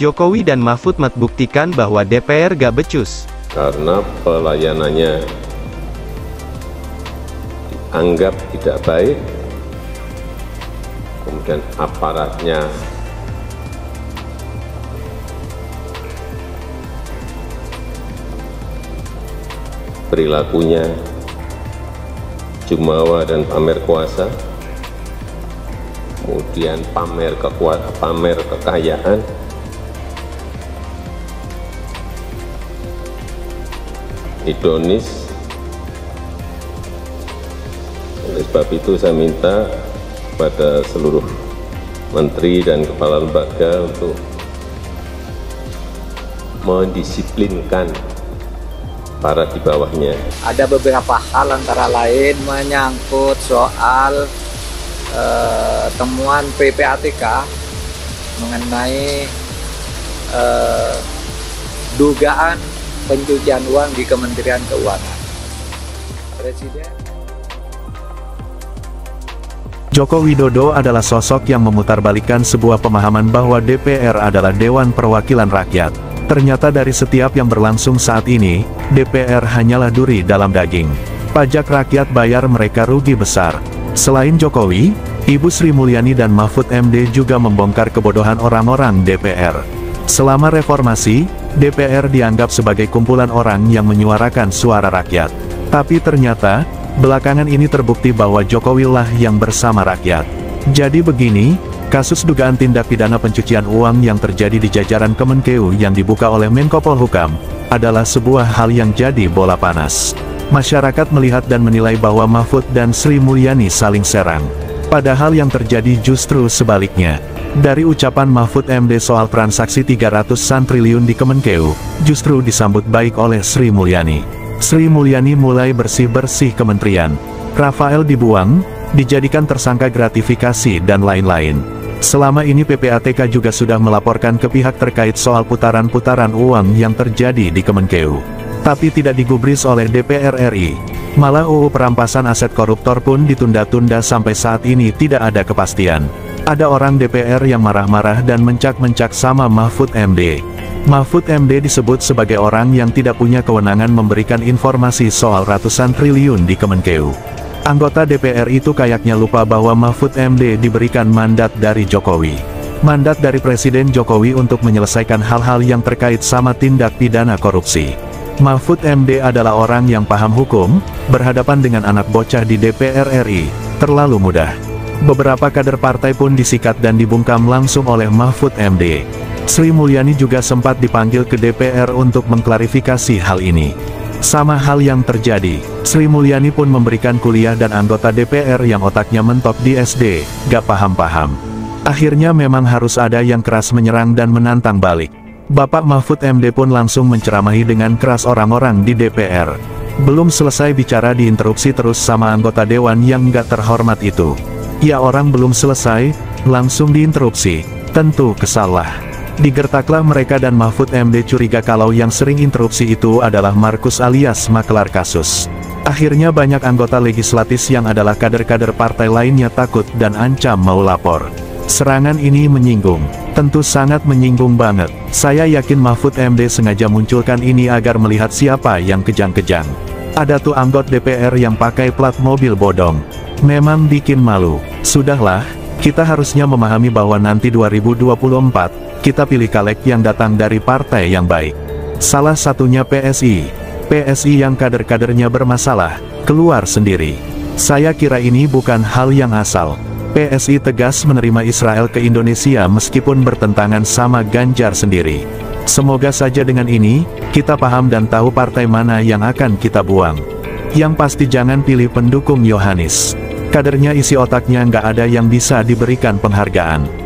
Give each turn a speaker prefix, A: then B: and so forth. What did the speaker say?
A: Jokowi dan Mahfud buktikan bahwa DPR gak becus.
B: Karena pelayanannya dianggap tidak baik, kemudian aparatnya perilakunya jumawa dan pamer kuasa, kemudian pamer kekayaan, hedonis. Oleh sebab itu saya minta kepada seluruh menteri dan kepala lembaga untuk mendisiplinkan para di bawahnya.
C: Ada beberapa hal antara lain menyangkut soal temuan PPATK mengenai dugaan pencucian uang di Kementerian Keuangan. Presiden
D: Joko Widodo adalah sosok yang memutarbalikkan sebuah pemahaman bahwa DPR adalah Dewan Perwakilan Rakyat. Ternyata dari setiap yang berlangsung saat ini, DPR hanyalah duri dalam daging. Pajak rakyat bayar, mereka rugi besar. Selain Jokowi, Ibu Sri Mulyani dan Mahfud MD juga membongkar kebodohan orang-orang DPR. Selama reformasi, DPR dianggap sebagai kumpulan orang yang menyuarakan suara rakyat. Tapi ternyata, belakangan ini terbukti bahwa Jokowi lah yang bersama rakyat. Jadi begini, kasus dugaan tindak pidana pencucian uang yang terjadi di jajaran Kemenkeu yang dibuka oleh Menko Polhukam, adalah sebuah hal yang jadi bola panas. Masyarakat melihat dan menilai bahwa Mahfud dan Sri Mulyani saling serang. Padahal yang terjadi justru sebaliknya. Dari ucapan Mahfud MD soal transaksi 300-an triliun di Kemenkeu, justru disambut baik oleh Sri Mulyani. Sri Mulyani mulai bersih-bersih kementerian. Rafael dibuang, dijadikan tersangka gratifikasi dan lain-lain. Selama ini PPATK juga sudah melaporkan ke pihak terkait soal putaran-putaran uang yang terjadi di Kemenkeu. Tapi tidak digubris oleh DPR RI. Malah UU perampasan aset koruptor pun ditunda-tunda sampai saat ini tidak ada kepastian. Ada orang DPR yang marah-marah dan mencak-mencak sama Mahfud MD. Mahfud MD disebut sebagai orang yang tidak punya kewenangan memberikan informasi soal ratusan triliun di Kemenkeu. Anggota DPR itu kayaknya lupa bahwa Mahfud MD diberikan mandat dari Jokowi. Mandat dari Presiden Jokowi untuk menyelesaikan hal-hal yang terkait sama tindak pidana korupsi. Mahfud MD adalah orang yang paham hukum, berhadapan dengan anak bocah di DPR RI, terlalu mudah. Beberapa kader partai pun disikat dan dibungkam langsung oleh Mahfud MD. Sri Mulyani juga sempat dipanggil ke DPR untuk mengklarifikasi hal ini. Sama hal yang terjadi, Sri Mulyani pun memberikan kuliah dan anggota DPR yang otaknya mentok di SD, gak paham-paham. Akhirnya memang harus ada yang keras menyerang dan menantang balik. Bapak Mahfud MD pun langsung menceramahi dengan keras orang-orang di DPR. Belum selesai bicara diinterupsi terus sama anggota dewan yang gak terhormat itu. Ya orang belum selesai, langsung diinterupsi, tentu kesal lah. Digertaklah mereka dan Mahfud MD curiga kalau yang sering interupsi itu adalah Markus alias makelar kasus. Akhirnya banyak anggota legislatif yang adalah kader-kader partai lainnya takut dan ancam mau lapor. Serangan ini menyinggung, tentu sangat menyinggung banget. Saya yakin Mahfud MD sengaja munculkan ini agar melihat siapa yang kejang-kejang. Ada tuh anggota DPR yang pakai plat mobil bodong. Memang bikin malu. Sudahlah, kita harusnya memahami bahwa nanti 2024, kita pilih caleg yang datang dari partai yang baik. Salah satunya PSI. PSI yang kader-kadernya bermasalah, keluar sendiri. Saya kira ini bukan hal yang asal. PSI tegas menerima Israel ke Indonesia meskipun bertentangan sama Ganjar sendiri. Semoga saja dengan ini, kita paham dan tahu partai mana yang akan kita buang. Yang pasti jangan pilih pendukung Yohanis. Kadernya isi otaknya nggak ada yang bisa diberikan penghargaan.